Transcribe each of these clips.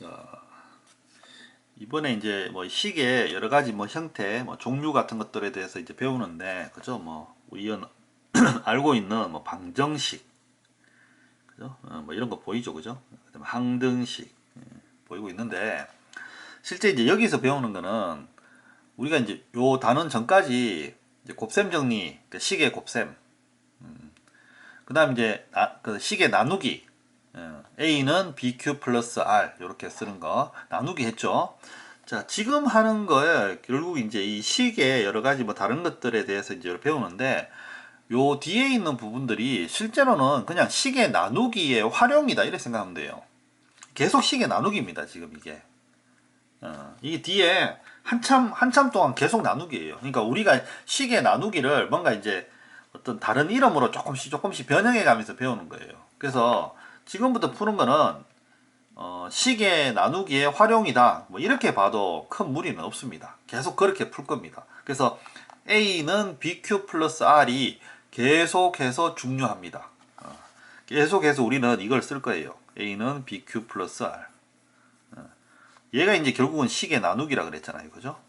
자, 이번에 이제 뭐 시계 여러 가지 뭐 형태, 뭐 종류 같은 것들에 대해서 이제 배우는데, 그죠? 뭐 우리 알고 있는 뭐 방정식, 그죠? 뭐 이런 거 보이죠, 그죠? 그다음에 항등식 보이고 있는데, 실제 이제 여기서 배우는 거는 우리가 이제 요 단원 전까지 이제 곱셈 정리, 그러니까 시계 곱셈, 그다음 이제 그 시계 나누기, A는 BQ 플러스 R 이렇게 쓰는 거 나누기 했죠. 자, 지금 하는 거에 결국 이제 이 식의 여러 가지 뭐 다른 것들에 대해서 이제 배우는데, 요 뒤에 있는 부분들이 실제로는 그냥 식의 나누기의 활용이다 이렇게 생각하면 돼요. 계속 식의 나누기입니다, 지금 이게. 이게 뒤에 한참 동안 계속 나누기예요. 그러니까 우리가 식의 나누기를 뭔가 이제 어떤 다른 이름으로 조금씩 변형해 가면서 배우는 거예요. 그래서 지금부터 푸는 거는 식의 나누기의 활용이다, 뭐 이렇게 봐도 큰 무리는 없습니다. 계속 그렇게 풀 겁니다. 그래서 A는 BQ 플러스 R이 계속해서 중요합니다. 계속해서 우리는 이걸 쓸 거예요. A는 BQ 플러스 R. 얘가 이제 결국은 식의 나누기라 그랬잖아요, 그죠?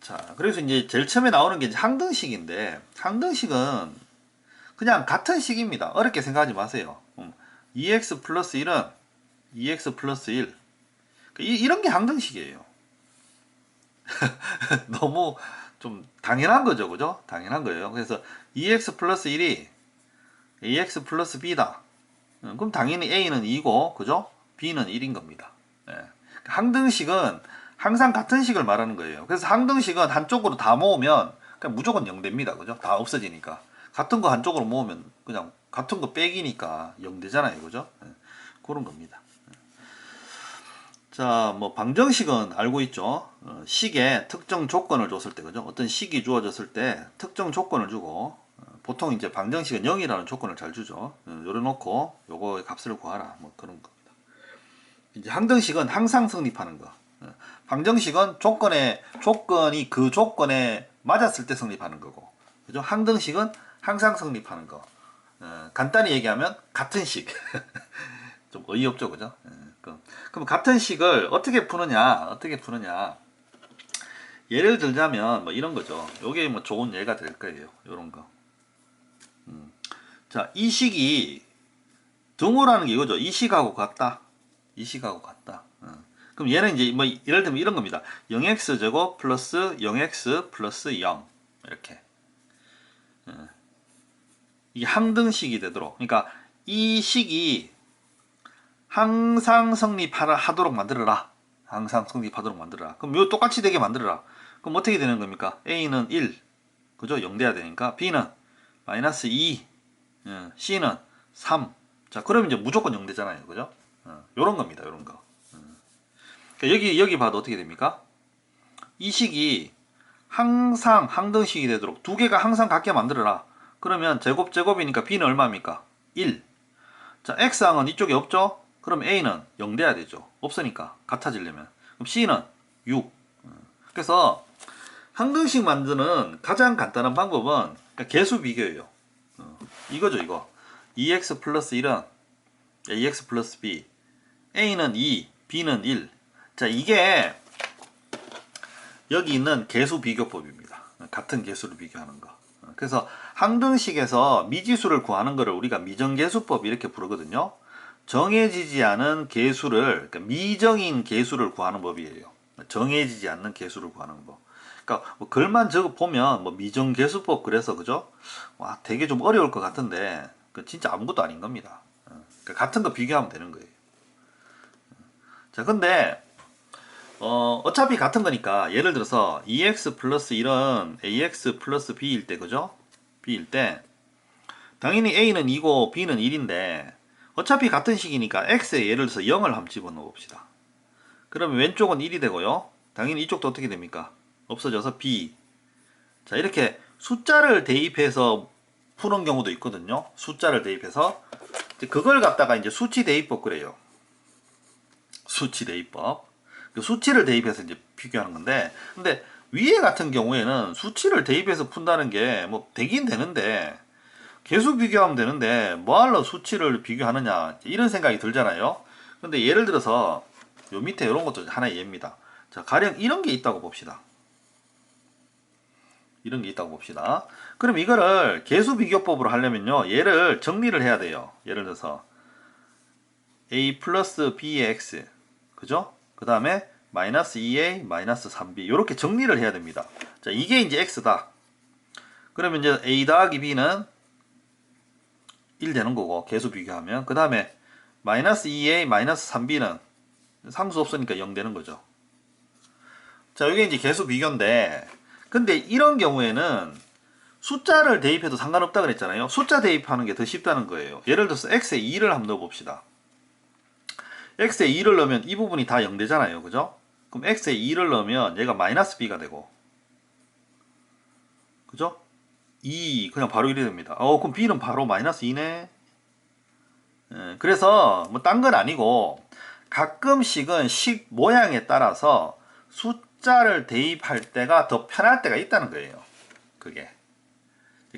자, 그래서 이제 제일 처음에 나오는 게 이제 항등식인데, 항등식은 그냥 같은 식입니다. 어렵게 생각하지 마세요. 2x 플러스 1은 2x 플러스 1. 이런 게 항등식이에요. 너무 좀 당연한 거죠, 그죠? 당연한 거예요. 그래서 2x 플러스 1이 ax 플러스 b다. 그럼 당연히 a는 2고, 그죠? b는 1인 겁니다. 예. 항등식은 항상 같은 식을 말하는 거예요. 그래서 항등식은 한쪽으로 다 모으면 그냥 무조건 0됩니다. 그죠? 다 없어지니까. 같은 거 한쪽으로 모으면 그냥 같은 거 빼기니까 0되잖아요. 그죠? 예. 그런 겁니다. 자, 뭐 방정식은 알고 있죠. 식에 특정 조건을 줬을 때, 그죠? 어떤 식이 주어졌을 때 특정 조건을 주고, 보통 이제 방정식은 0이라는 조건을 잘 주죠. 요래놓고 요거의 값을 구하라, 뭐 그런 겁니다. 이제 항등식은 항상 성립하는 거. 방정식은 조건이 그 조건에 맞았을 때 성립하는 거고, 그죠? 항등식은 항상 성립하는 거. 간단히 얘기하면 같은 식. 좀 어이없죠, 그죠? 그럼 같은 식을 어떻게 푸느냐. 예를 들자면 뭐 이런 거죠. 요게 뭐 좋은 예가 될 거예요. 요런 거. 자, 이 식이 등호라는 게 이거죠. 이 식하고 같다. 이 식하고 같다. 그럼 얘는 이제 뭐 예를 들면 이런 겁니다. 0x 제곱 플러스 0x 플러스 0 이렇게. 이게 항등식이 되도록. 그러니까 이 식이 항상 성립하도록 만들어라. 항상 성립하도록 만들어라. 그럼 요 똑같이 되게 만들어라. 그럼 어떻게 되는 겁니까? A는 1, 그죠? 0 돼야 되니까. B는 마이너스 2, C는 3. 자, 그러면 이제 무조건 0 되잖아요. 그죠? 요런 겁니다. 요런 거. 그러니까 여기 봐도 어떻게 됩니까? 이 식이 항상 항등식이 되도록 두 개가 항상 같게 만들어라. 그러면 제곱이니까 B는 얼마입니까? 1. 자, X항은 이쪽에 없죠? 그럼 A는 0 돼야 되죠. 없으니까 같아지려면. 그럼 C는 6. 그래서 항등식 만드는 가장 간단한 방법은 개수 비교예요. 이거죠, 이거. 2x 플러스 1은 ax 플러스 b. a는 2, b는 1. 자, 이게 여기 있는 개수 비교법입니다. 같은 개수를 비교하는 거. 그래서 항등식에서 미지수를 구하는 거를 우리가 미정계수법 이렇게 부르거든요. 정해지지 않은 개수를, 그러니까 미정인 개수를 구하는 법이에요. 정해지지 않는 개수를 구하는 법. 그러니까 뭐 글만 적어 보면 뭐 미정계수법 그래서 그죠? 와, 되게 좀 어려울 것 같은데 그 진짜 아무것도 아닌 겁니다. 그러니까 같은 거 비교하면 되는 거예요. 자, 근데 어차피 같은 거니까 예를 들어서 2x 플러스 1은 ax 플러스 b일 때, 그죠? b일 때 당연히 a는 2고 b는 1인데 어차피 같은 식이니까 x에 예를 들어서 0을 한번 집어넣어 봅시다. 그러면 왼쪽은 1이 되고요. 당연히 이쪽도 어떻게 됩니까? 없어져서 b. 자, 이렇게 숫자를 대입해서 푸는 경우도 있거든요. 숫자를 대입해서 그걸 갖다가 이제 수치 대입법 그래요. 수치 대입법. 그 수치를 대입해서 이제 비교하는 건데, 근데 위에 같은 경우에는 수치를 대입해서 푼다는 게 뭐 되긴 되는데 계수 비교하면 되는데 뭐하러 수치를 비교하느냐 이런 생각이 들잖아요. 근데 예를 들어서 요 밑에 이런 것도 하나의 예입니다. 자, 가령 이런 게 있다고 봅시다. 이런 게 있다고 봅시다. 그럼 이거를 계수 비교법으로 하려면요, 얘를 정리를 해야 돼요. 예를 들어서 a 플러스 b의 x, 그죠? 그 다음에 마이너스 2a 마이너스 3b 이렇게 정리를 해야 됩니다. 자, 이게 이제 x다. 그러면 이제 a 더하기 b는 1 되는 거고, 계수 비교하면. 그 다음에 마이너스 2a 마이너스 3b는 상수 없으니까 0 되는 거죠. 자, 이게 이제 계수 비교인데, 근데 이런 경우에는 숫자를 대입해도 상관없다 그랬잖아요. 숫자 대입하는 게 더 쉽다는 거예요. 예를 들어서 x에 2를 한번 넣어봅시다. x에 2를 넣으면 이 부분이 다 0 되잖아요. 그죠? 그럼 x에 2를 넣으면 얘가 마이너스 b가 되고, 그죠? 2 그냥 바로 1이 됩니다. 그럼 b는 바로 마이너스 2네. 그래서 뭐 딴 건 아니고 가끔씩은 식 모양에 따라서 숫자를 대입할 때가 더 편할 때가 있다는 거예요. 그게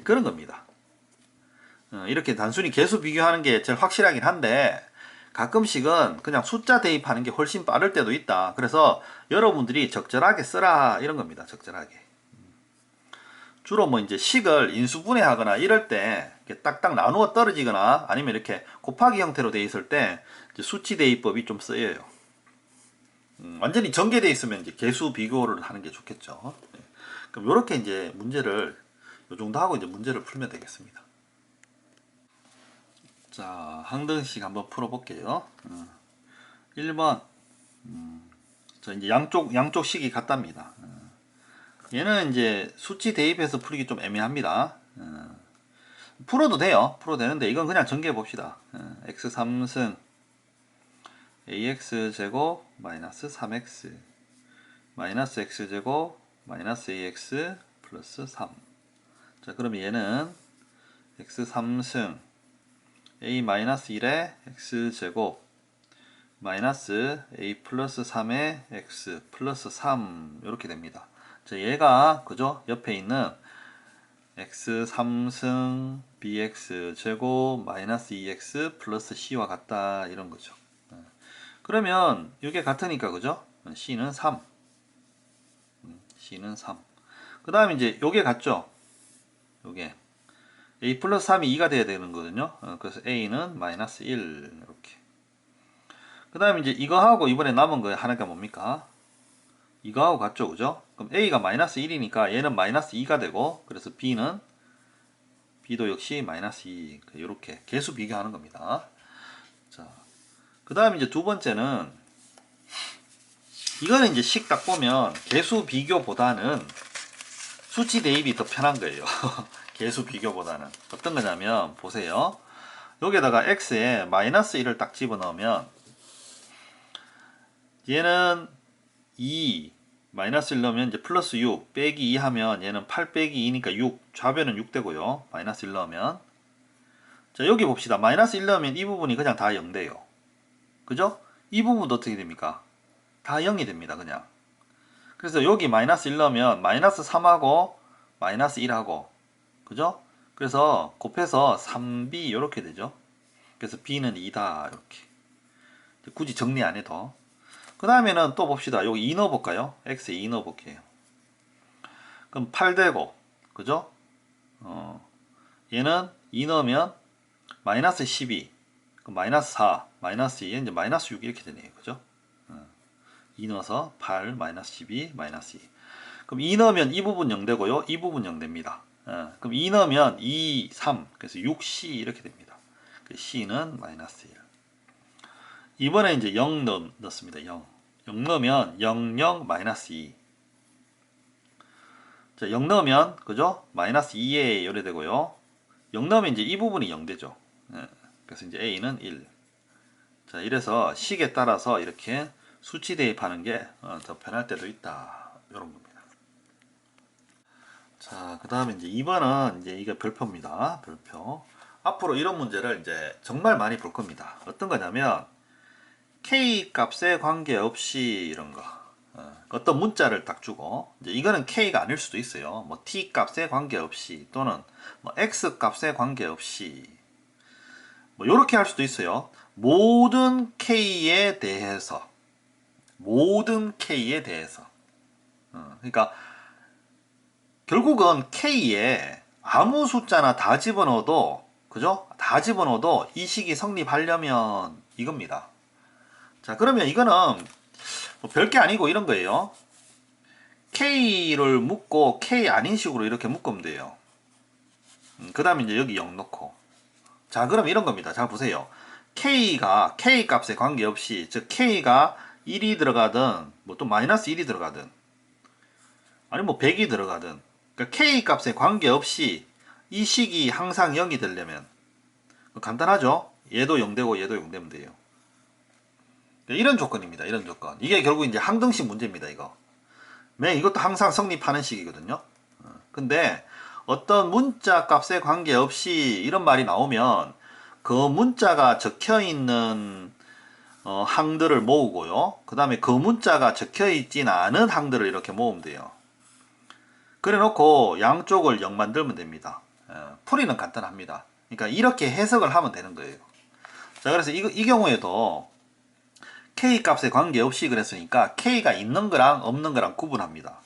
그런 겁니다. 이렇게 단순히 계수 비교하는 게 제일 확실하긴 한데 가끔씩은 그냥 숫자 대입하는 게 훨씬 빠를 때도 있다. 그래서 여러분들이 적절하게 쓰라 이런 겁니다. 적절하게. 주로 뭐 이제 식을 인수분해하거나 이럴 때 이렇게 딱딱 나누어 떨어지거나 아니면 이렇게 곱하기 형태로 돼 있을 때 이제 수치 대입법이 좀 쓰여요. 완전히 전개돼 있으면 이제 계수 비교를 하는 게 좋겠죠. 네. 그럼 이렇게 이제 문제를 요 정도 하고 이제 문제를 풀면 되겠습니다. 자, 한 등씩 한번 풀어볼게요. 1번. 자, 이제 양쪽 식이 같답니다. 얘는 이제 수치 대입해서 풀기 좀 애매합니다. 풀어도 돼요. 풀어도 되는데 이건 그냥 전개해 봅시다. x 3승 ax 제곱 마이너스 3x 마이너스 x 제곱 마이너스 ax 플러스 3. 자, 그럼 얘는 x 3승 a 마이너스 1의 x 제곱 마이너스 a 플러스 3의 x 플러스 3 이렇게 됩니다. 자, 얘가 그죠? 옆에 있는 x 3승 bx 제곱 마이너스 2x 플러스 c와 같다 이런 거죠. 그러면 이게 같으니까 그죠? c는 3. c는 3. 그 다음에 이제 요게 같죠? 요게 a 플러스 3이 2가 돼야 되는 거거든요. 그래서 a는 마이너스 1 이렇게. 그 다음에 이제 이거하고 이번에 남은 거 하나가 뭡니까? 이거하고 같죠, 그죠? 그럼 a가 마이너스 1이니까 얘는 마이너스 2가 되고, 그래서 b도 역시 마이너스 2 이렇게 계수 비교하는 겁니다. 자, 그 다음에 이제 두 번째는 이거는 이제 식 딱 보면 계수 비교보다는 수치 대입이 더 편한 거예요. 계수 비교보다는 어떤 거냐면 보세요. 여기다가 x에 마이너스 1을 딱 집어넣으면 얘는 2 마이너스 1 넣으면 이제 플러스 6 빼기 2 하면 얘는 8 빼기 2니까 6 좌변은 6 되고요. 마이너스 1 넣으면 자, 여기 봅시다. 마이너스 1 넣으면 이 부분이 그냥 다 0 돼요. 그죠? 이 부분도 어떻게 됩니까? 다 0이 됩니다. 그냥. 그래서 여기 마이너스 1 넣으면 마이너스 3하고 마이너스 1하고 그죠? 그래서 곱해서 3b 이렇게 되죠. 그래서 b는 2다 이렇게. 굳이 정리 안 해도. 그 다음에는 또 봅시다. 여기 2 넣어볼까요? x에 2 넣어볼게요. 그럼 8 되고 그죠? 얘는 2 넣으면 마이너스 12 그럼 마이너스 4 마이너스 2 이제 마이너스 6 이렇게 되네요. 그죠? 2 넣어서 8 마이너스 12 마이너스 2 그럼 2 넣으면 이 부분 0 되고요. 이 부분 0 됩니다. 그럼 2 넣으면 2, 3 그래서 6c 이렇게 됩니다. c는 마이너스 1 이번에 이제 0 넣습니다. 0 넣으면 0, 0, 마이너스 2 자, 0 넣으면 그죠? 마이너스 2에 요래 되고요. 0 넣으면 이제 이 부분이 0 되죠. 그래서 이제 a는 1 자, 이래서 식에 따라서 이렇게 수치 대입하는 게 더 편할 때도 있다. 이런 겁니다. 자, 그 다음에 이제 2번은 이제 이게 별표입니다. 별표. 앞으로 이런 문제를 이제 정말 많이 볼 겁니다. 어떤 거냐면 K 값에 관계없이 이런 거. 어떤 문자를 딱 주고 이제 이거는 k가 아닐 수도 있어요. 뭐 t 값에 관계없이 또는 뭐 x 값에 관계없이 뭐 이렇게 할 수도 있어요. 모든 k에 대해서 그러니까 결국은 k에 아무 숫자나 다 집어넣어도 그죠? 다 집어넣어도 이 식이 성립하려면 이겁니다. 자, 그러면 이거는 뭐 별게 아니고 이런 거예요. k를 묶고 k 아닌 식으로 이렇게 묶으면 돼요. 그 다음에 이제 여기 0 넣고. 자, 그럼 이런 겁니다. 자, 보세요. k가 k 값에 관계없이, 즉 k가 1이 들어가든 뭐 또 마이너스 1이 들어가든 아니 뭐 100이 들어가든, 그러니까 k 값에 관계없이 이 식이 항상 0이 되려면 간단하죠? 얘도 0 되고 얘도 0 되면 돼요. 이런 조건입니다. 이런 조건. 이게 결국 이제 항등식 문제입니다. 이거. 이것도 항상 성립하는 식이거든요. 근데 어떤 문자 값에 관계없이 이런 말이 나오면 그 문자가 적혀 있는 항들을 모으고요. 그 다음에 그 문자가 적혀 있진 않은 항들을 이렇게 모으면 돼요. 그래 놓고 양쪽을 0 만들면 됩니다. 풀이는 간단합니다. 그러니까 이렇게 해석을 하면 되는 거예요. 자, 그래서 이 경우에도 k 값에 관계없이 그랬으니까 k가 있는 거랑 없는 거랑 구분합니다.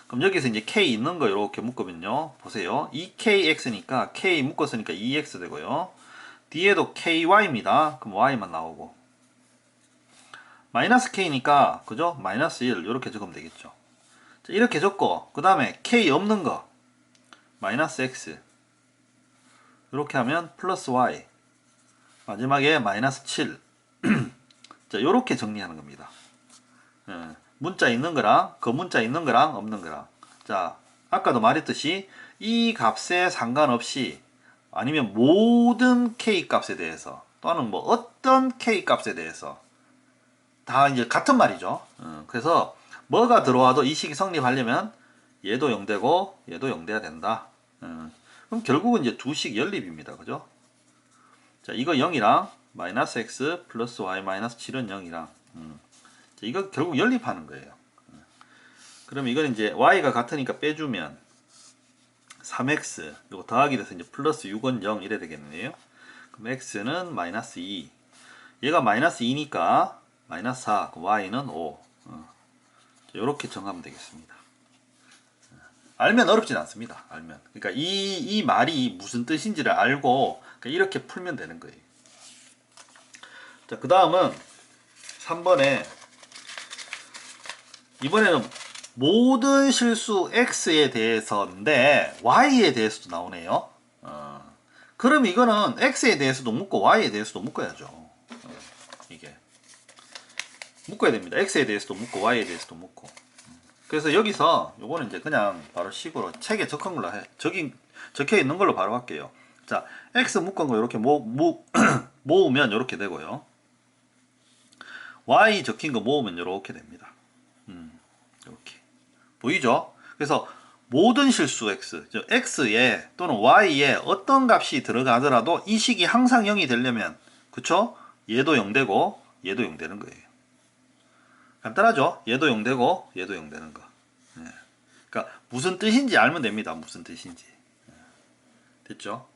그럼 여기서 이제 k 있는 거 이렇게 묶으면요. 보세요. 2kx니까 k 묶었으니까 2x 되고요. 뒤에도 ky입니다. 그럼 y만 나오고. 마이너스 k니까 그죠? 마이너스 1 이렇게 적으면 되겠죠. 자, 이렇게 적고 그 다음에 k 없는 거 마이너스 x 이렇게 하면 플러스 y 마지막에 마이너스 7 자, 요렇게 정리하는 겁니다. 문자 있는 거랑 그 문자 있는 거랑 없는 거랑. 자, 아까도 말했듯이 이 값에 상관없이 아니면 모든 k 값에 대해서 또는 뭐 어떤 k 값에 대해서 다 이제 같은 말이죠. 그래서 뭐가 들어와도 이 식이 성립하려면 얘도 0 되고 얘도 0 돼야 된다. 그럼 결국은 이제 두 식 연립입니다. 그죠? 자, 이거 0이랑 마이너스 x 플러스 y 마이너스 7은 0이랑 이거 결국 연립하는 거예요. 그럼 이건 이제 y가 같으니까 빼주면 3x 이거 더하기 돼서 이제 플러스 6은 0 이래 되겠네요. 그럼 x는 마이너스 2 얘가 마이너스 2니까 마이너스 4 y는 5 이렇게 정하면 되겠습니다. 알면 어렵진 않습니다. 알면. 그러니까 이 말이 무슨 뜻인지를 알고 이렇게 풀면 되는 거예요. 자, 그 다음은 3번에 이번에는 모든 실수 x에 대해서인데 y에 대해서도 나오네요. 그럼 이거는 x에 대해서도 묻고 y에 대해서도 묶어야죠. 이게 묶어야 됩니다. x에 대해서도 묻고 y에 대해서도 묻고. 그래서 여기서 요거는 이제 그냥 바로 식으로 책에 적힌 걸로 적혀 있는 걸로 바로 할게요. 자, x 묶은 거 이렇게 모으면 이렇게 되고요. y 적힌 거 모으면 이렇게 됩니다. 이렇게 보이죠? 그래서 모든 실수 x, 즉 x에 또는 y에 어떤 값이 들어가더라도 이 식이 항상 0이 되려면 그쵸? 얘도 0 되고 얘도 0 되는 거예요. 간단하죠? 얘도 0 되고 얘도 0 되는 거. 그러니까 무슨 뜻인지 알면 됩니다. 무슨 뜻인지. 됐죠?